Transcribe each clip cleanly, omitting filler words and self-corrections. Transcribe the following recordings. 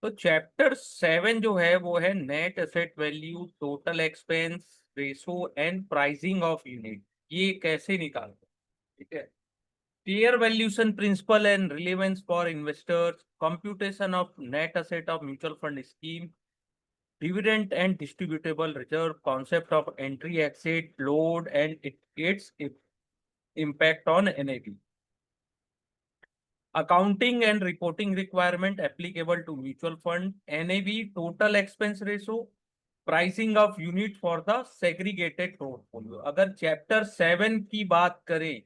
तो चैप्टर 7 जो है वो है net asset value, total expense ratio and pricing of unit. ये कैसे निकालते हैं, ठीक है। Fair valuation principle and relevance for investors, computation of net asset of mutual fund scheme, dividend and distributable reserve, concept of entry exit load and its impact on NAV, accounting and reporting requirement applicable to mutual fund, NAV total expense ratio, pricing of unit for the segregated portfolio। अगर chapter 7 की बात करें,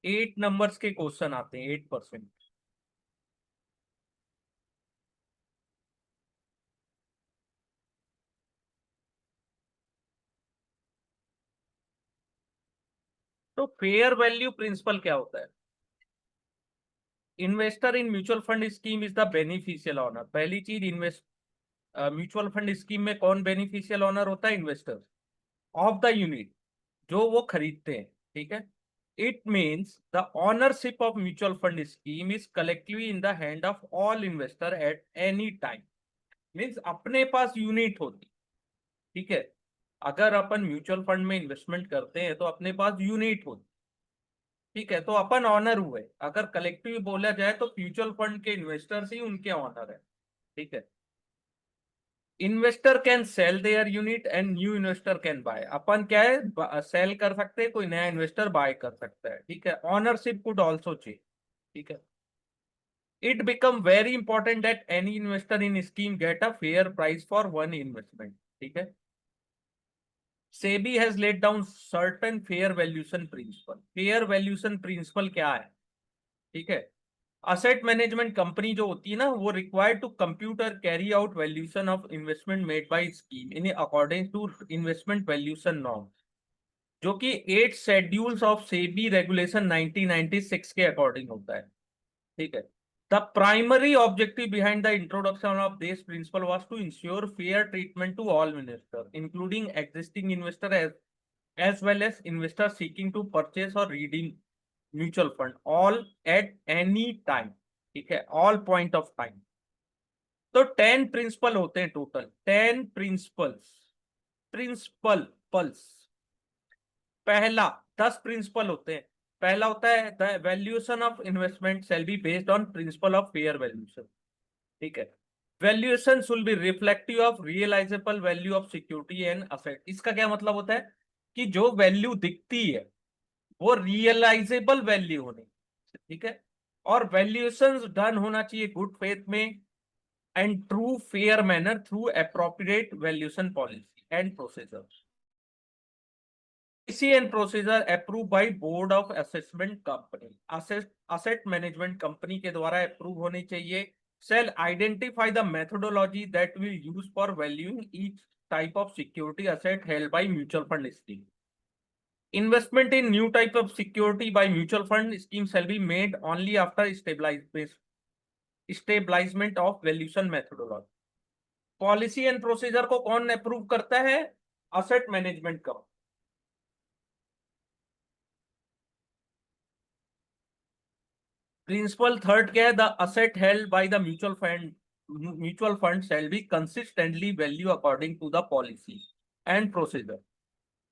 8 numbers के question आते हैं, 8%। तो fair value principal क्या होता है? Investor in mutual fund scheme is the beneficial owner. पहली चीज, इन्वेस्ट म्यूचुअल फंड स्कीम में कौन बेनिफिशियल ओनर होता है? इन्वेस्टर ऑफ द यूनिट, जो वो खरीदते हैं, ठीक है। It means the ownership of mutual fund scheme is collectively in the hand of all investor at any time. Means अपने पास यूनिट होती, ठीक है। अगर अपन म्यूचुअल फंड में इन्वेस्टमेंट करते हैं तो अपने पास यूनिट होती, ठीक है, तो अपन ऑनर हुए। अगर कलेक्टिव बोला जाए तो म्यूचुअल फंड के इन्वेस्टर्स ही उनके ऑनर है, ठीक है। Investor can sell their unit and new investor can buy. अपन क्या है, सेल कर सकते हैं, कोई नया इन्वेस्टर बाय कर सकता है, ठीक है। ऑनरशिप कुड ऑल्सो चेंज, ठीक है। It become very important that any investor in scheme get a fair price for one investment, ठीक है। SEBI has laid down certain fair valuation principle. Fair valuation principle क्या है, ठीक है। असेट मैनेजमेंट कंपनी जो होती है ना, वो रिक्वायर्ड टू कंप्यूट और carry out valuation of investment made by scheme in according to investment valuation norm, जो कि 8 शेड्यूल्स ऑफ सेबी रेगुलेशन 1996 के अकॉर्डिंग होता है, ठीक है। The primary objective behind the introduction of this principle was to ensure fair treatment to all investor including existing investor as well as investors seeking to purchase or redeem mutual fund all at any time, ठीक है, all point of time। तो 10 principal होते हैं total, 10 principles, principal pulse. पहला, 10 principal होते हैं। पहला होता है the valuation of investment shall be based on principle of fair valuation, ठीक है। Valuation should be reflective of realisable value of security and asset. इसका क्या मतलब होता है कि जो वैल्यू दिखती है वो रियलाइजेबल वैल्यू होनी, ठीक है। और वैल्यूएशन डन होना चाहिए गुड फेथ में and true fair manner through appropriate valuation policy and procedure. Policy and procedure approve by board of assessment company, asset management company के द्वारा अप्रूव होनी चाहिए। Shall identify the methodology that will use for valuing each type of security asset held by mutual fund scheme. Investment in new type of security by mutual fund scheme shall be made only after stabilizement of valuation methodology। Policy and procedure को कौन approve करता है? Asset management का। Principle third क्या है? The asset held by the mutual fund shall be consistently value according to the policy and procedure.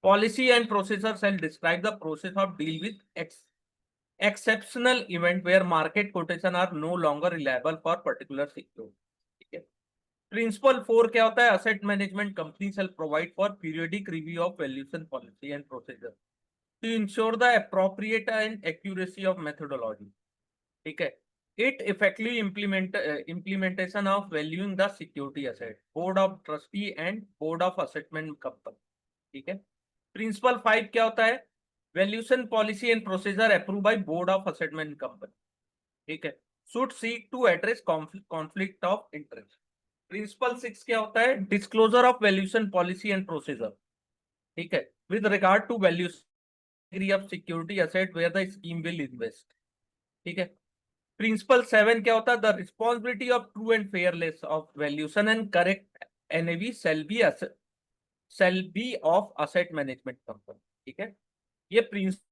Policy and procedure shall describe the process of deal with exceptional event where market quotation are no longer reliable for particular security, ठीक है। Principal 4 क्या होता है? Asset management company shall provide for periodic review of valuation policy and procedure to ensure the appropriate and accuracy of methodology, ठीक है। It effectively implementation of valuing the security asset, board of trustee and board of assessment company, ठीक है। Principal 5 क्या होता है? Valuation policy and procedure approve by board of assessment company, ठीक है। Should seek to address conflict of interest. Principle 6 क्या होता है? Disclosure of valuation policy and procedure, ठीक है, with regard to valuation of security asset where the scheme will invest, ठीक है। Principle 7 क्या होता है? The responsibility of true and fairness of valuation and correct NAV shall be shall be of asset management company. ठीक है, ये principal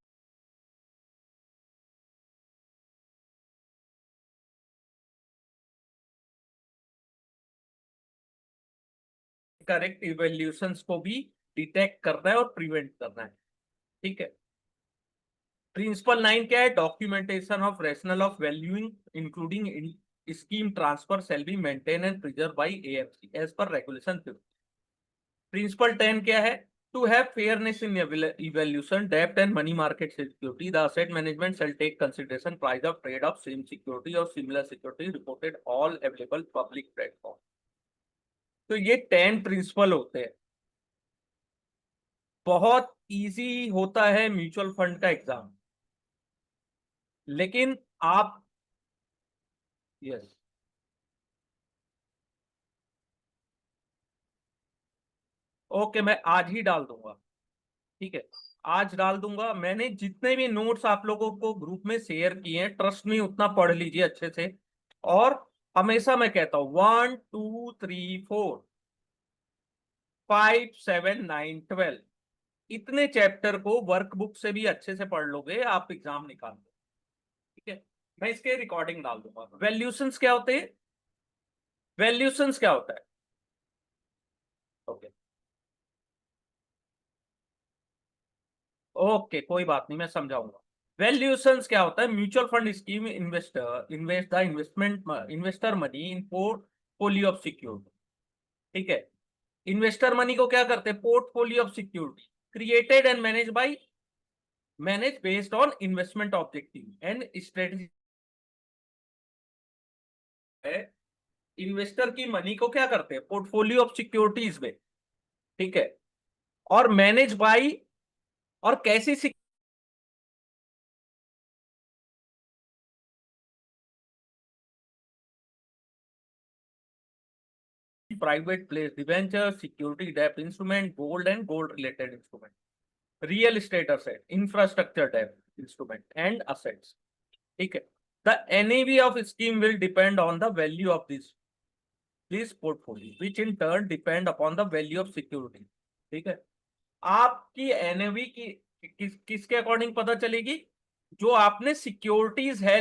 correct evaluations को भी डिटेक्ट करना है और प्रिवेंट करना है। ठीक है, प्रिंसिपल 9 क्या है? Documentation of rationale of valuing including scheme transfer shall be maintain and preserve by AMC as per regulation 50। Principle 10 क्या है? To have fairness in evaluation debt and money market security, the asset management shall take consideration price of trade of same security or similar security reported all available public platform। तो ये 10 principal होते हैं। बहुत easy होता है mutual fund का exam, लेकिन आप यस ओके, मैं आज ही डाल दूंगा। ठीक है, आज डाल दूंगा। मैंने जितने भी नोट्स आप लोगों को ग्रुप में शेयर किए हैं, ट्रस्ट में उतना पढ़ लीजिए अच्छे से। और हमेशा मैं कहता हूं 1 2 3 4 5 7 9 12 इतने चैप्टर को वर्कबुक से भी अच्छे से पढ़ लोगे, आप एग्जाम निकाल दो। ठीक है, मैं इसके रिकॉर्डिंग डाल दूंगा। वैल्यूशंस क्या होते हैं? वैल्यूशंस क्या होता है? ओके ओके, कोई बात नहीं, मैं समझाऊंगा। वैल्यूएशंस क्या होता है? Mutual fund scheme invest the investor money in portfolio of security. ठीक है, इन्वेस्टर मनी को क्या करते हैं? Portfolio of security created and manage based on investment objective and strategy है। इन्वेस्टर की मनी को क्या करते हैं? पोर्टफोलियो ऑफ सिक्योरिटीज में। ठीक है, और मैनेज बाई, और कैसी प्राइवेट प्लेस डिवेंचर, सिक्योरिटी डेब्ट instrument, gold and gold related instrument, real estate asset, infrastructure डेब्ट इंस्ट्रूमेंट एंड असेट्स। ठीक है, the NAV of scheme will depend on the value of this portfolio which in turn depend upon the value of security. ठीक है, आपकी NAV की किसके according पता चलेगी? जो आपने सिक्योरिटीज है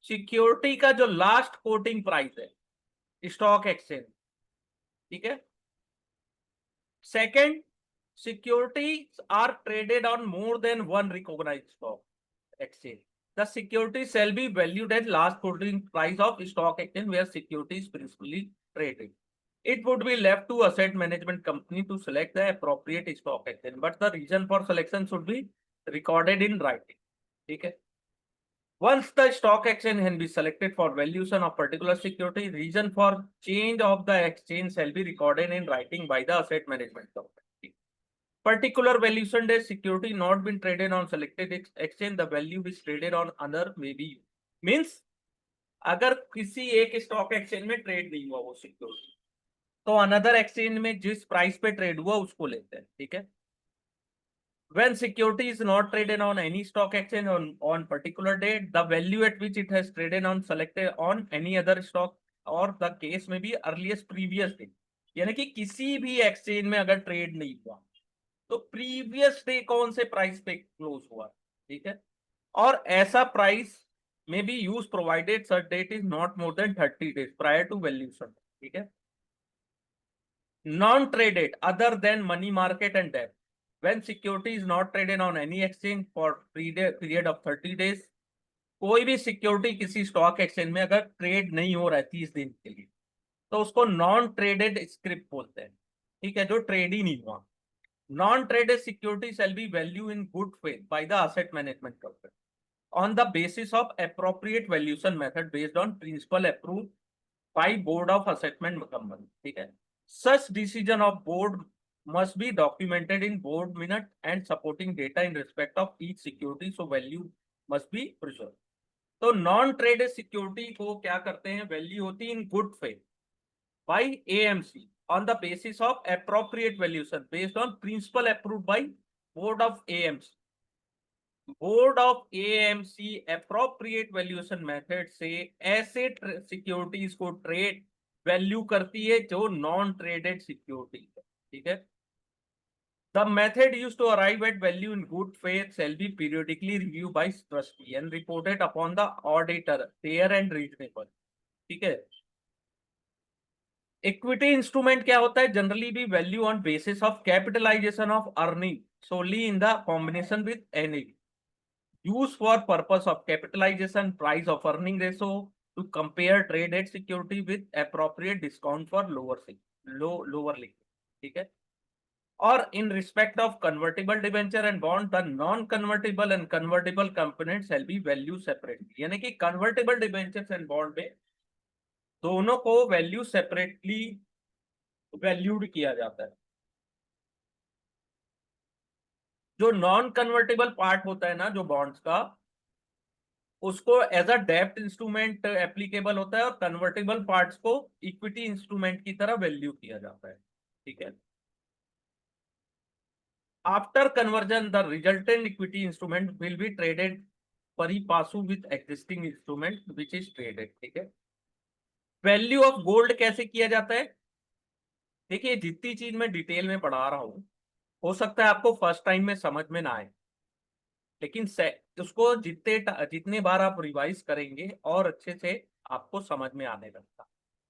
सिक्योरिटी का जो लास्ट कोटिंग प्राइस है स्टॉक एक्सचेंज। ठीक है, second, securities are traded on more than one recognized stock exchange. The security shall be valued at last closing price of stock exchange where securities principally traded. It would be left to asset management company to select the appropriate stock exchange, but the reason for selection should be recorded in writing. ठीक है, once the stock exchange can be selected for valuation of particular security, reason for change of the exchange shall be recorded in writing by the asset management company. Particular valuation day security not been traded on selected exchange, the value is traded on other may be means अगर किसी एक stock exchange में trade नहीं हुआ वो security, तो another exchange में जिस प्राइस पे ट्रेड हुआ उसको लेते हैं। ठीक है, when security is not traded on any stock exchange on particular date, the value at which it has traded on selected on any other stock और the case में भी earliest previous day, यानी कि किसी भी एक्सचेंज में अगर trade नहीं हुआ तो प्रीवियस डे कौन से प्राइस पे क्लोज हुआ। ठीक है, और ऐसा price may be used provided such date is not more than 30 days prior to valuation. ठीक है, non traded other than money market and डेब्ट, When security is not traded on any exchange for period of 30 days, कोई भी security किसी stock exchange में अगर trade नहीं हो रहा है 30 दिन के लिए, तो उसको नॉन ट्रेडेड स्क्रिप्ट बोलते हैं, ठीक है, जो ट्रेड ही नहीं हुआ। Non traded security shell be value in good faith by the asset management company on the basis of appropriate valuation method based on principle approved by board of assessment company, ठीक है। Such decision of board must be documented in board minute and supporting data in respect of each security, so value must be preserved। तो non traded security को क्या करते हैं, value होती है in good faith bye AMC on the basis of appropriate valuation based on principle approved by board of AMC। Board of AMC appropriate valuation method से ऐसे securities को ट्रेड वैल्यू करती है जो नॉन ट्रेडेड सिक्योरिटी है, ठीक है। The method used to arrive at value in good faith shall be periodically reviewed by trustee and reported upon the auditor, fair and reasonable, ठीक है। इक्विटी इंस्ट्रूमेंट क्या होता है, जनरली भी value on basis of capitalisation of earning solely in the combination with NAV, used for purpose of capitalization, price of earning ratio to compare traded security with appropriate discount for lower liquid, ठीक है। और in respect of convertible debenture and bond, the non convertible and convertible components shall be value separately, यानी कि convertible debentures and bond में दोनों को value separately valued किया जाता है। जो नॉन कन्वर्टेबल पार्ट होता है ना, जो बॉन्ड्स का, उसको एज अ डेब्ट इंस्ट्रूमेंट एप्लीकेबल होता है और कन्वर्टेबल पार्ट्स को इक्विटी इंस्ट्रूमेंट की तरह वैल्यू किया जाता है, ठीक है। After conversion the resultant equity instrument will be traded pari passu with existing instrument which is traded, ठीक है। वैल्यू ऑफ गोल्ड कैसे किया जाता है, देखिए जितनी चीज मैं डिटेल में पढ़ा रहा हूं, हो सकता है आपको फर्स्ट टाइम में समझ में ना आए, लेकिन उसको जितने बार आप रिवाइज करेंगे और अच्छे से आपको समझ में आने लगता,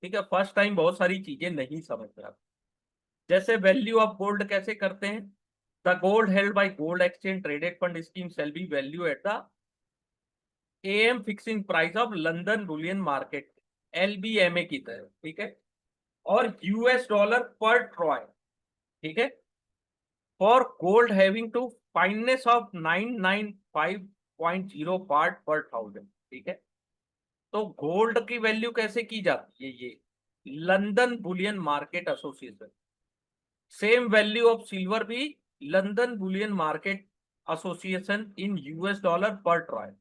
ठीक है। फर्स्ट टाइम बहुत सारी चीजें नहीं समझ में आती। जैसे वैल्यू ऑफ गोल्ड कैसे करते हैं, the gold held by gold exchange traded fund scheme shall be value at the AM fixing price of London bullion market, LBMA की तरह, ठीक है। और यूएस डॉलर पर ट्रॉय, ठीक है, for gold having to fineness of 995.0 part per thousand, ठीक है। तो गोल्ड की वैल्यू कैसे की जाती है, ये London bullion market association. Same value of silver भी London bullion market association in US dollar पर ट्रॉय,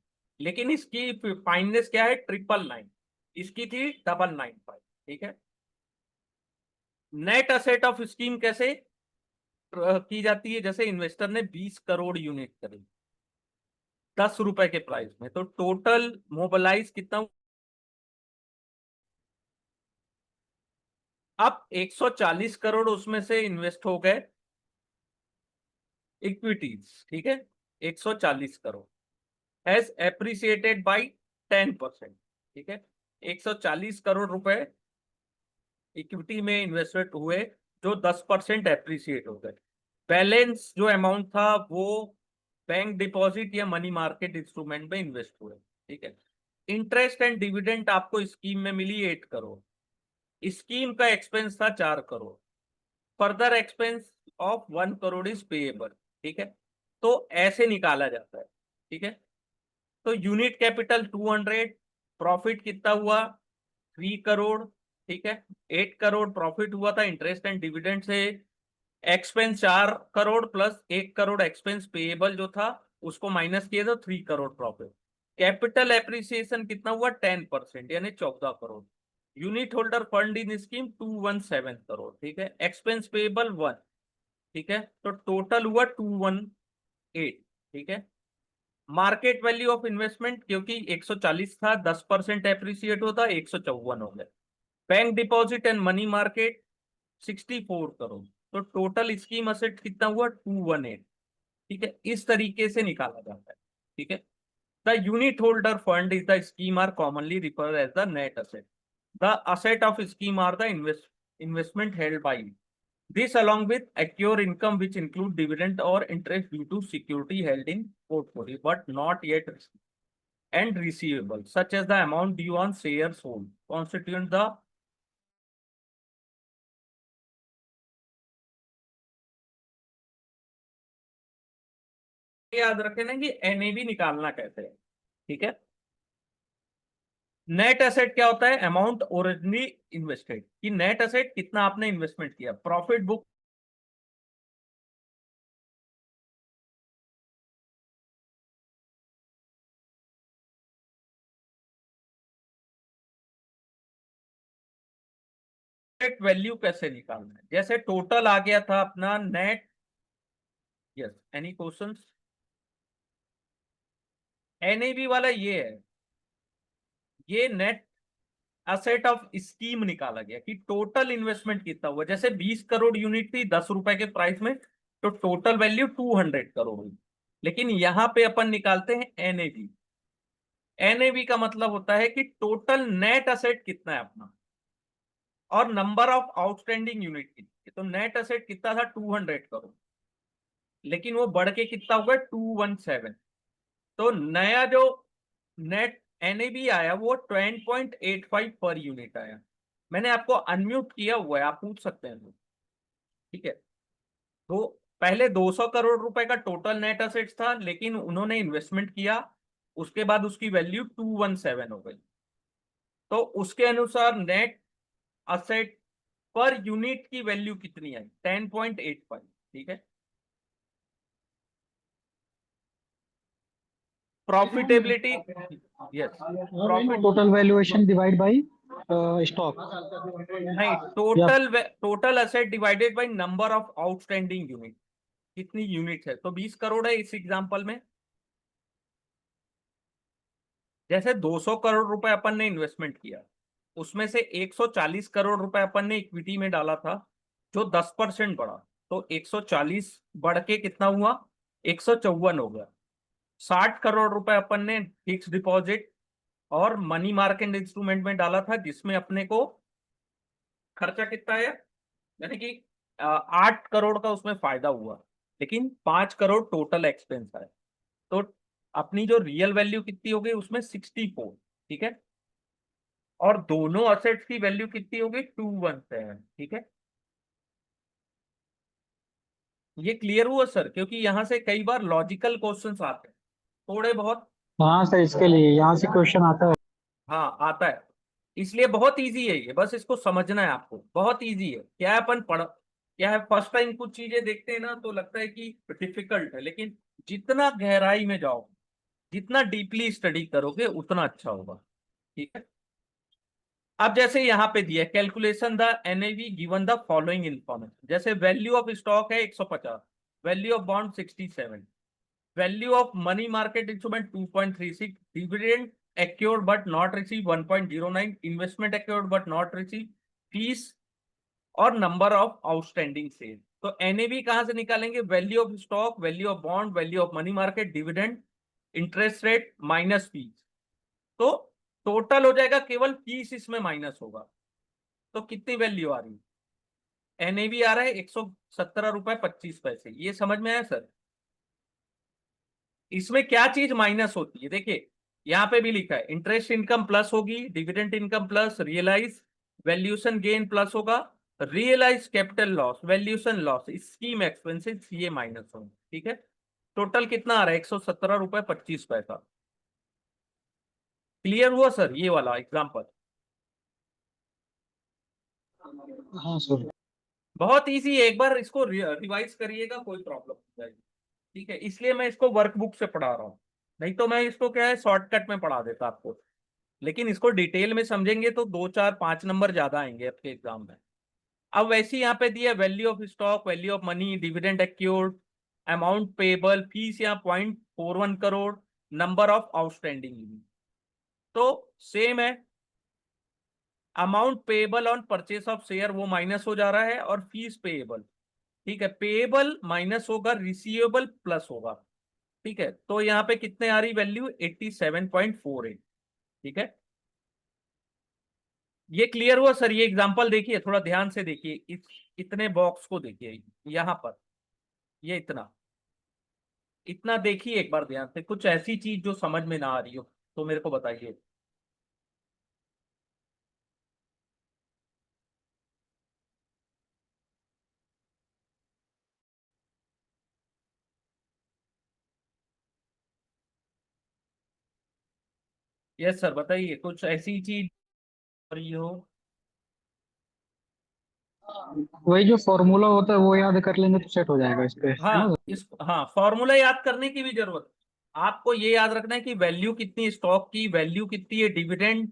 लेकिन इसकी फाइननेस क्या है, 999, इसकी थी 995, ठीक है। नेट असेट ऑफ स्कीम कैसे की जाती है, जैसे इन्वेस्टर ने 20 करोड़ यूनिट खरीदी 10 रुपए के प्राइस में, तो टोटल मोबिलाइज कितना, अब 140 करोड़ उसमें से इन्वेस्ट हो गए इक्विटीज, ठीक है। 140 करोड़ हैज एप्रिसिएटेड बाय 10%, ठीक है। 140 करोड़ रुपए इक्विटी में इन्वेस्टमेंट हुए जो 10% एप्रिसिएट हो गए। बैलेंस जो अमाउंट था वो बैंक डिपॉजिट या मनी मार्केट इंस्ट्रूमेंट में इन्वेस्ट हुए, ठीक है। इंटरेस्ट एंड डिविडेंड आपको स्कीम में मिली 8 करोड़, स्कीम का एक्सपेंस था 4 crore, further expense of 1 crore is payable, ठीक है। तो ऐसे निकाला जाता है, ठीक है। तो यूनिट कैपिटल 200, प्रॉफिट कितना हुआ 3 करोड़, ठीक है। 8 करोड़ प्रॉफिट हुआ था इंटरेस्ट एंड डिविडेंड से, expense 4 crore plus 1 crore expense payable जो था उसको माइनस किए तो 3 करोड़ प्रॉफिट। कैपिटल एप्रिसिएशन कितना हुआ 10%, यानी 14 crore. Unit holder fund in scheme 217 crore, ठीक है। एक्सपेंस पेएबल 1, ठीक है। तो टोटल हुआ 218, ठीक है। मार्केट वैल्यू ऑफ इन्वेस्टमेंट क्योंकि 140 था, 10% एप्रिसिएट होता 154 हो गए। Bank deposit and money market 64 crore, तो टोटल स्कीम असेट कितना हुआ 218, ठीक है। इस तरीके से निकाला जाता है, ठीक है। The unit holder fund is the scheme are commonly referred as the net asset. The asset of scheme are the investment held by This along with accrued income which include dividend or interest due to security held in portfolio but not yet received, and receivable such as the amount due on shares sold constitute the याद रखें ना कि NAV निकालना कहते हैं। ठीक है। Net asset क्या होता है? अमाउंट ओरिजिनली इन्वेस्टेड, कि नेट एसेट कितना आपने इन्वेस्टमेंट किया। प्रॉफिट बुक वैल्यू कैसे निकालना है? जैसे टोटल आ गया था अपना net. Yes, any questions? NAV वाला ये है, ये नेट असेट ऑफ स्कीम निकाला गया कि टोटल इन्वेस्टमेंट कितना हुआ। जैसे 20 करोड़ यूनिट थी 10 रुपए के प्राइस में, तो टोटल वैल्यू 200 करोड़ हुई। लेकिन यहां पे अपन निकालते हैं एनएवी। एनएवी का मतलब होता है कि टोटल नेट असेट कितना है अपना, और नंबर ऑफ आउटस्टैंडिंग यूनिट कितनी। तो नेट असेट कितना था? 200 करोड़, लेकिन वो बढ़ के कितना हुआ? 217। तो नया जो नेट एनएवी आया वो 10.85 पर यूनिट आया। मैंने आपको अनम्यूट किया हुआ है, आप पूछ सकते हैं। ठीक है। तो पहले 200 करोड़ रुपए का टोटल नेट असेट्स था, लेकिन उन्होंने इन्वेस्टमेंट किया, उसके बाद उसकी वैल्यू 217 हो गई। तो उसके अनुसार नेट असेट पर यूनिट की वैल्यू कितनी आई? 10.85। ठीक है। Profitability, yes, profit total valuation divide by stock नहीं, या total asset divided by number of outstanding unit. कितनी यूनिट है? तो 20 करोड़ है इस एग्जांपल में। जैसे 200 करोड़ रुपए अपन ने इन्वेस्टमेंट किया, उसमें से 140 करोड़ रुपए अपन ने इक्विटी में डाला था, जो 10% बढ़ा। तो 140 बढ़ के कितना हुआ? 154 हो गया। 60 करोड़ रुपए अपन ने फिक्स डिपॉजिट और मनी मार्केट इंस्ट्रूमेंट में डाला था, जिसमें अपने को खर्चा कितना है, यानी कि 8 करोड़ का उसमें फायदा हुआ, लेकिन 5 करोड़ टोटल एक्सपेंस है। तो अपनी जो रियल वैल्यू कितनी हो गई उसमें? 64। ठीक है। और दोनों असेट्स की वैल्यू कितनी होगी? 217। ठीक है। ये क्लियर हुआ सर? क्योंकि यहां से कई बार लॉजिकल क्वेश्चंस आते हैं थोड़े बहुत। हाँ सर, इसके लिए यहाँ से क्वेश्चन आता है। हाँ, आता है। इसलिए बहुत इजी है ये, बस इसको समझना है आपको। बहुत इजी है। क्या है, अपन पढ़ क्या है, फर्स्ट टाइम कुछ चीजें देखते हैं ना तो लगता है कि डिफिकल्ट है, लेकिन जितना गहराई में जाओ, जितना डीपली स्टडी करोगे उतना अच्छा होगा। ठीक है। अब जैसे यहाँ पे दिया calculation the NAV given the following information. जैसे वैल्यू ऑफ स्टॉक है 150, value of bond 67, value of money market instrument 2.36, dividend accrued but not receive 1.09, investment accrued but not receive, fees और नंबर ऑफ आउटस्टैंडिंग सेल। तो NAV कहां से निकालेंगे? Value of stock, value of bond, value of money market, dividend, interest rate minus fees. तो total हो जाएगा, केवल fees इसमें माइनस होगा। तो कितनी वैल्यू आ रही है? एनएवी आ रहा है 117 रुपए 25 पैसे। ये समझ में आया सर? इसमें क्या चीज माइनस होती है? देखिए यहां पे भी लिखा है, इंटरेस्ट इनकम प्लस होगी, dividend income plus, realise valuation gain plus होगा, realise capital loss, valuation loss, scheme expenses ये माइनस होंगे। ठीक है। टोटल कितना आ रहा है? 117 रुपए 25 पैसा। क्लियर हुआ सर ये वाला एग्जाम्पल? हाँ सर। बहुत इजी है, एक बार इसको रिवाइज करिएगा, कोई प्रॉब्लम नहीं जाएगी। ठीक है। इसलिए मैं इसको वर्कबुक से पढ़ा रहा हूँ, नहीं तो मैं इसको क्या है शॉर्टकट में पढ़ा देता आपको। लेकिन इसको डिटेल में समझेंगे तो 2 4 5 नंबर ज्यादा आएंगे आपके एग्जाम में। अब वैसे यहाँ पे दिया value of stock, value of money, dividend accrued, amount payable, fees यहाँ 0.41 crore, number of outstanding unit. तो सेम है, amount payable on purchase of share वो माइनस हो जा रहा है, और फीस पेएबल। ठीक है। पेएबल माइनस होगा, रिसीवेबल प्लस होगा। ठीक है। तो यहाँ पे कितने आ रही वैल्यू? 87.48। ठीक है। ये क्लियर हुआ सर? ये एग्जांपल देखिए, थोड़ा ध्यान से देखिए। इतने बॉक्स को देखिए यहाँ पर, ये इतना इतना देखिए एक बार ध्यान से, कुछ ऐसी चीज जो समझ में ना आ रही हो तो मेरे को बताइए। यस सर, बताइए कुछ ऐसी चीज हो रही हो। वही जो फॉर्मूला होता है वो याद कर लेंगे तो सेट हो जाएगा इस पे, है ना? हाँ, फॉर्मूला याद करने की भी जरूरत, आपको ये याद रखना है कि वैल्यू कितनी स्टॉक की, वैल्यू कितनी है डिविडेंड,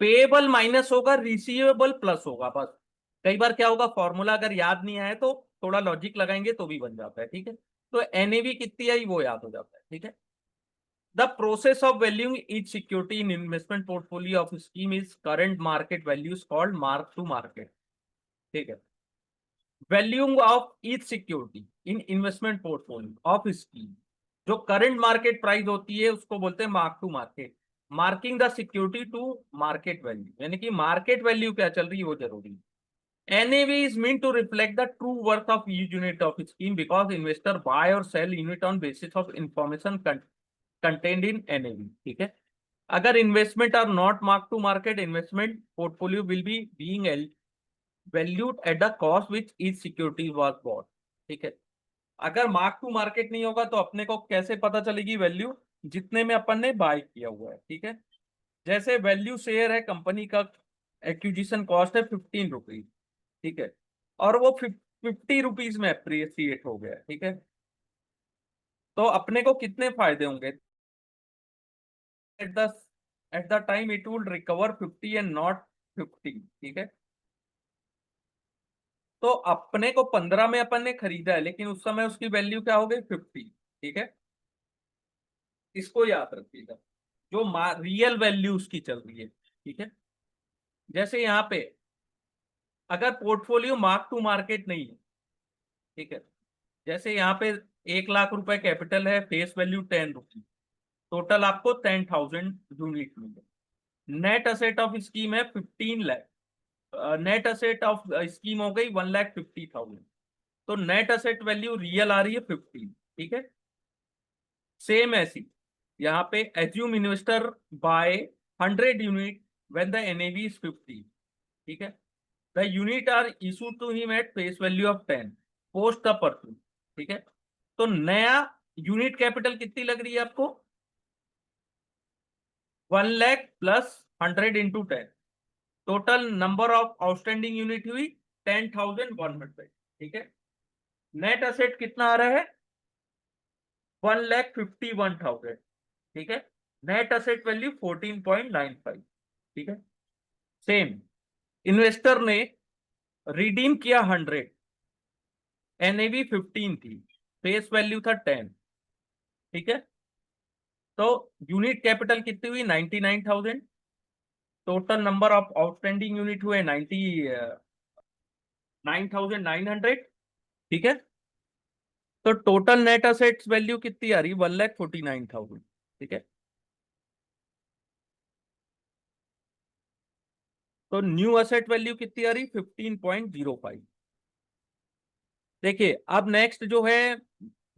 पेएबल माइनस होगा, रिसीवेबल प्लस होगा, बस। कई बार क्या होगा, फॉर्मूला अगर याद नहीं आया तो थोड़ा लॉजिक लगाएंगे तो भी बन जाता है, ठीक है। तो एनएवी कितनी आई वो याद हो जाता है, ठीक है। The process of valuing each security in investment portfolio of scheme is current market values called mark to market, ठीक है। Valuing of each security in investment portfolio of scheme, जो करंट मार्केट प्राइस होती है उसको बोलते हैं mark to market. Marking the security to market value, यानी कि मार्केट वैल्यू क्या चल रही है वो जरूरी है। NAV is meant to reflect the true worth of each unit of scheme because investor buy or sell unit on basis of information contained in NAV, ठीक है। अगर investment are not mark to market, investment portfolio will be being valued at the cost which each security was bought, ठीक है। अगर mark to market नहीं होगा तो अपने को कैसे पता चलेगी वैल्यू, जितने में अपन ने बाय किया हुआ है, ठीक है। जैसे वैल्यू शेयर है कंपनी का, एक्विजिशन कॉस्ट है 15 रुपीज, ठीक है, और वो 50 रुपीज में अप्रिसिएट हो गया, ठीक है। तो अपने को कितने फायदे होंगे, at the at the time it will recover 50 and not 50, ठीक है। तो अपने को 15 में अपन ने खरीदा है, लेकिन उस समय उसकी वैल्यू क्या हो गई, 50, ठीक है। इसको याद रखिएगा, जो रियल वैल्यू उसकी चल रही है, ठीक है। जैसे यहाँ पे अगर पोर्टफोलियो मार्क टू मार्केट नहीं है, ठीक है, जैसे यहाँ पे 1 लाख रुपए कैपिटल है, फेस वैल्यू 10 रुपीज, टोटल आपको 10,000 यूनिट मिले। नेट असेट ऑफ स्कीम है 15 lakh, net asset of scheme हो गई 1,50,000, तो नेट असेट वैल्यू रियल आ रही है 15, ठीक है। सेम ऐसी यहाँ पे assume investor buy 100 unit when the NAV is 50, ठीक है। The unit are issued to him at face value of 10 post the purchase, ठीक है। तो नया यूनिट कैपिटल कितनी लग रही है आपको, 1 lakh plus 100 × 10, total number of outstanding unit हुई 10,100, ठीक है। नेट असेट कितना आ रहा है, 1,51,000, ठीक है। नेट असेट वैल्यू 14.95, ठीक है। सेम इन्वेस्टर ने रिडीम किया 100, एनएवी 15 थी, फेस वैल्यू था 10, ठीक है। तो यूनिट कैपिटल कितनी हुई, 99,000, total number of outstanding unit हुए 99,900, ठीक है। तो टोटल नेट असेट्स वैल्यू कितनी आ रही, 1,49,000, ठीक है। तो न्यू असेट वैल्यू कितनी आ रही, 15.05। देखिए अब नेक्स्ट जो है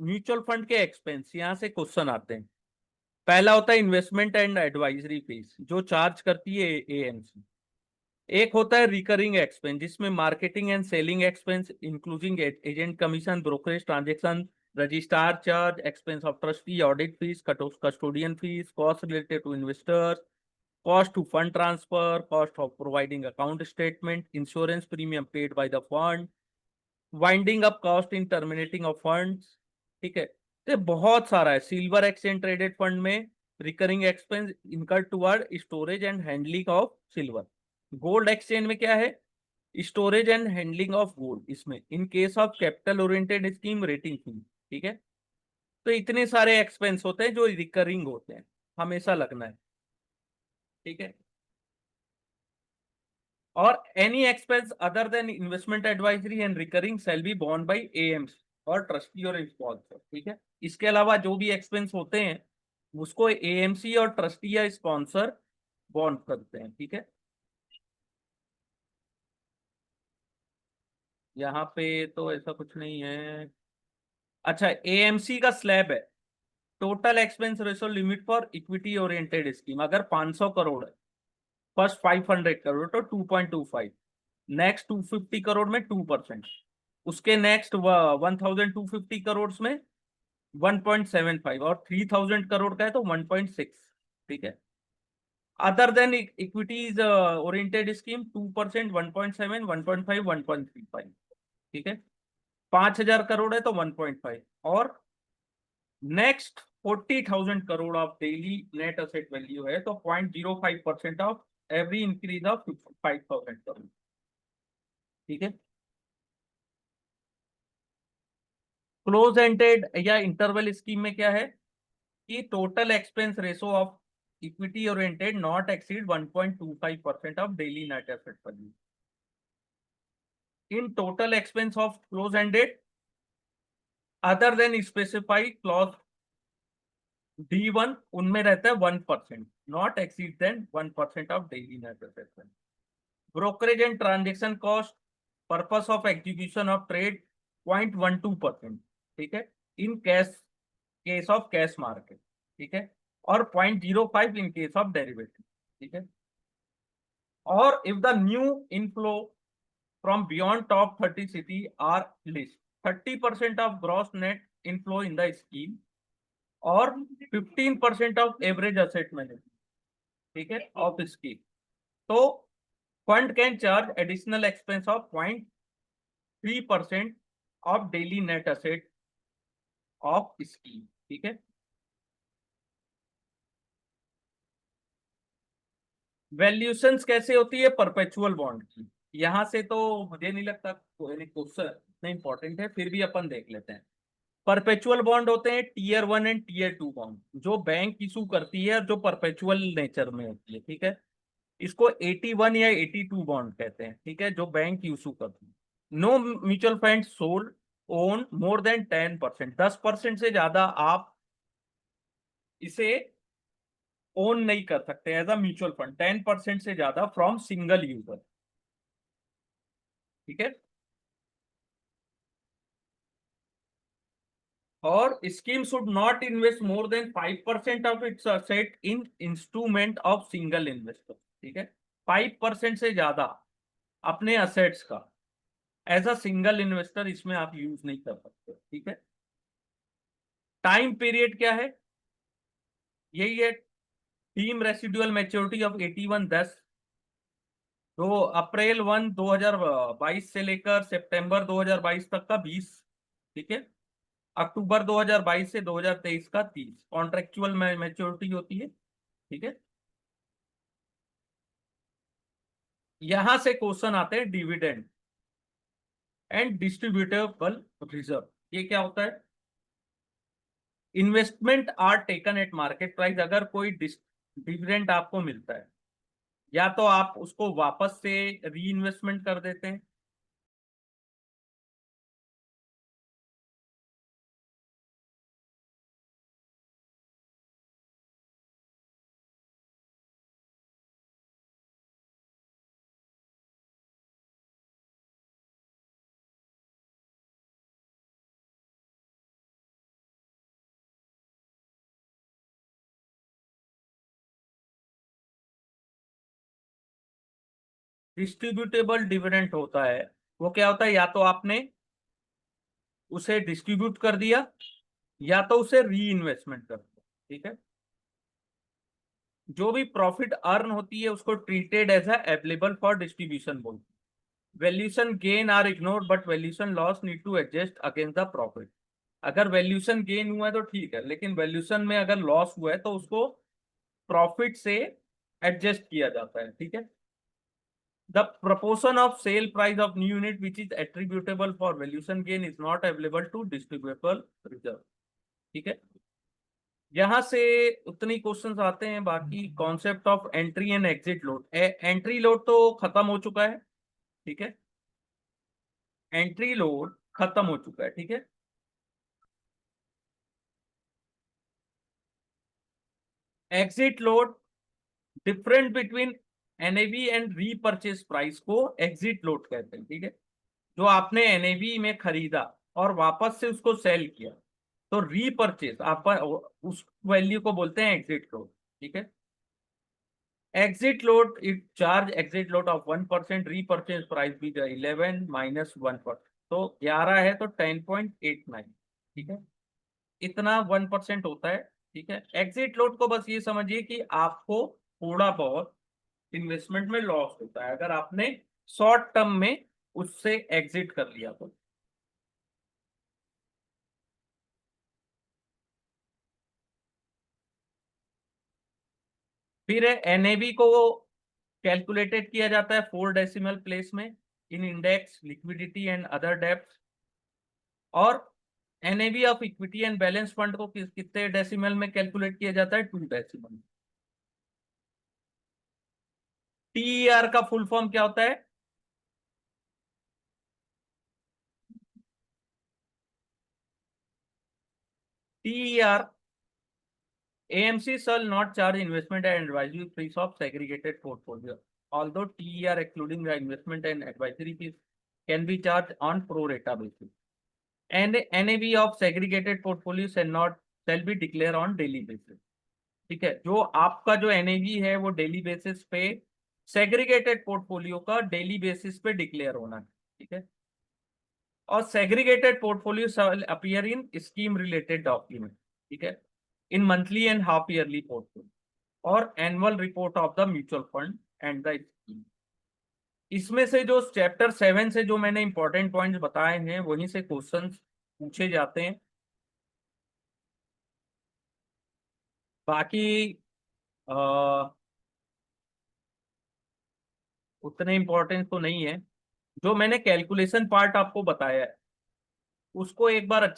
म्यूचुअल फंड के एक्सपेंस, यहां से क्वेश्चन आते हैं। पहला होता है इन्वेस्टमेंट एंड एडवाइजरी फीस, जो चार्ज करती है एएमसी। एक होता है रिकरिंग एक्सपेंस, जिसमें marketing and selling expense including agent commission, brokerage transaction, registrar charge, expense of trustee, audit fees, custodian fees, cost related to investors, cost to fund transfer, cost of providing account statement, insurance premium paid by the fund, winding up cost in terminating of funds, ठीक है। तो बहुत सारा है। Silver exchange traded fund में recurring expense incur toward storage and handling of silver. Gold exchange में क्या है, storage and handling of gold, इसमें in case of capital oriented scheme rating fee, ठीक है। तो इतने सारे एक्सपेंस होते हैं जो रिकरिंग होते हैं, हमेशा लगना है, ठीक है। और any expense other than investment advisory and recurring shall be borne by AMC और ट्रस्टी और स्पॉन्सर, ठीक है। इसके अलावा जो भी एक्सपेंस होते हैं उसको एएमसी और ट्रस्टी या स्पॉन्सर बॉन्ड करते हैं, ठीक है। यहाँ पे तो ऐसा कुछ नहीं है। अच्छा, एएमसी का स्लैब है, total expense ratio limit for equity oriented scheme. अगर 500 करोड़ है, फर्स्ट 500 करोड़ तो 2.25, नेक्स्ट 250 करोड़ में 2%, उसके नेक्स्ट 1250 करोड़ में 1.75, और 3000 करोड़ का है तो 1.6। ठीक है। Other than equities oriented scheme 2%, 1.7, 1.5, 1.35। ठीक है। 5000 करोड़ है तो 1.5, और next 40,000 crore of daily net asset value है तो 0.05% of every increase of 5,000 crore. ठीक है। क्लोज एंडेड या इंटरवल स्कीम में क्या है कि total expense ratio of equity oriented not exceed 1.25% of daily net asset value. In total expense of close ended other than specified clause D1, उनमें रहता है 1%, not exceed than 1% of daily net asset value. Brokerage and transaction cost purpose of execution of trade 0.12%। ठीक है, in cash, case of cash market. ठीक है, और 0.05 इन case of derivative. ठीक है। और if the new inflow from beyond top 30 city are least 30% of gross net inflow in the scheme, और 15% of average asset management. ठीक है, ऑफ स्कीम, तो fund can charge additional expense of 0.3% of daily net asset of scheme. ठीक है। Valuations कैसे होती है perpetual bond की? यहां से तो मुझे नहीं लगता कोई क्वेश्चन इतना इंपॉर्टेंट है, फिर भी अपन देख लेते हैं। परपेचुअल बॉन्ड होते हैं टीयर 1 एंड टीयर 2 बॉन्ड, जो बैंक इशू करती है और जो परपेचुअल नेचर में होती है। ठीक है। इसको 81 या 82 बॉन्ड कहते हैं। ठीक है, जो बैंक इशू करती है। No mutual fund sold own more than 10%, 10% से ज्यादा आप इसे ओन नहीं कर सकते एज अ म्यूचुअल फंड, 10% से ज्यादा फ्रॉम सिंगल यूजर। ठीक है। और scheme should not invest more than 5% of its asset in instrument of single investor. ठीक है, 5% से ज्यादा अपने असेट्स का एज अ सिंगल इन्वेस्टर इसमें आप यूज नहीं कर सकते। ठीक है। टाइम पीरियड क्या है? यही है, टीम रेसिडुअल मैच्योरिटी ऑफ 8110, तो अप्रैल 2022 से लेकर सितंबर 2022 तक का 20। ठीक है। अक्टूबर 2022 से 2023 का 30 कॉन्ट्रेक्चुअल मैच्योरिटी होती है। ठीक है। यहां से क्वेश्चन आते हैं डिविडेंड एंड डिस्ट्रीब्यूटेबल रिजर्व। ये क्या होता है? Investment are taken at market price. अगर कोई डिविडेंड आपको मिलता है, या तो आप उसको वापस से री इन्वेस्टमेंट कर देते हैं, डिस्ट्रीब्यूटेबल डिविडेंड होता है। वो क्या होता है? या तो आपने उसे डिस्ट्रीब्यूट कर दिया, या तो उसे री इन्वेस्टमेंट कर दिया। ठीक है। जो भी प्रॉफिट अर्न होती है उसको treated as available for distribution बोलते हैं। Valuation gain are ignored but valuation loss need to adjust against the profit. अगर वैल्यूएशन गेन हुआ है तो ठीक है, लेकिन वैल्यूएशन में अगर लॉस हुआ है तो उसको प्रॉफिट से एडजस्ट किया जाता है। ठीक है। The proportion of sale price of new unit which is attributable for valuation gain is not available to distributable reserve। ठीक है। यहां से उतने क्वेश्चंस आते हैं। बाकी concept of entry and exit load, entry load तो खत्म हो चुका है। ठीक है, एंट्री लोड खत्म हो चुका है। ठीक है। Exit load, different between NAV and repurchase price को एग्जिट लोड कहते हैं। ठीक है। जो आपने एनएवी में खरीदा और वापस से उसको सेल किया, तो रीपरचेज आप उस वैल्यू को बोलते हैं एग्जिट लोड। ठीक है, exit load, it charge exit load of 1%, repurchase price भी 11 minus 1%, तो 11 है तो 10.89। ठीक है, इतना 1% होता है। ठीक है, एग्जिट लोड को बस ये समझिए कि आपको थोड़ा बहुत इन्वेस्टमेंट में लॉस होता है अगर आपने शॉर्ट टर्म में उससे एग्जिट कर लिया तो। फिर एनएवी को कैलकुलेटेड किया जाता है 4 डेसिमल प्लेस में, in index, liquidity and other debts. और NAV of equity and balance fund को कितने डेसिमल में कैलकुलेट किया जाता है? 2 डेसिमल। टीईआर का फुल फॉर्म क्या होता है? टीईआर, AMC shall not charge investment and advisory fees of segregated portfolio, although TER excluding the investment and advisory fees can be charged on pro rata basis, and NAV of segregated portfolio shall be declared on daily basis। ठीक है, जो आपका जो NAV है वो daily basis पे segregated portfolio का daily basis पे डिक्लेयर होना है। ठीक है, और segregated portfolio shall appear in scheme related document. ठीक है, in monthly and half yearly portfolio और annual report of the mutual fund and the scheme. इसमें से जो चैप्टर 7 से जो मैंने इंपॉर्टेंट पॉइंट्स बताए हैं वहीं से क्वेश्चंस पूछे जाते हैं। बाकी उतने इंपॉर्टेंट तो नहीं है। जो मैंने कैलकुलेशन पार्ट आपको बताया है उसको एक बार अच्छे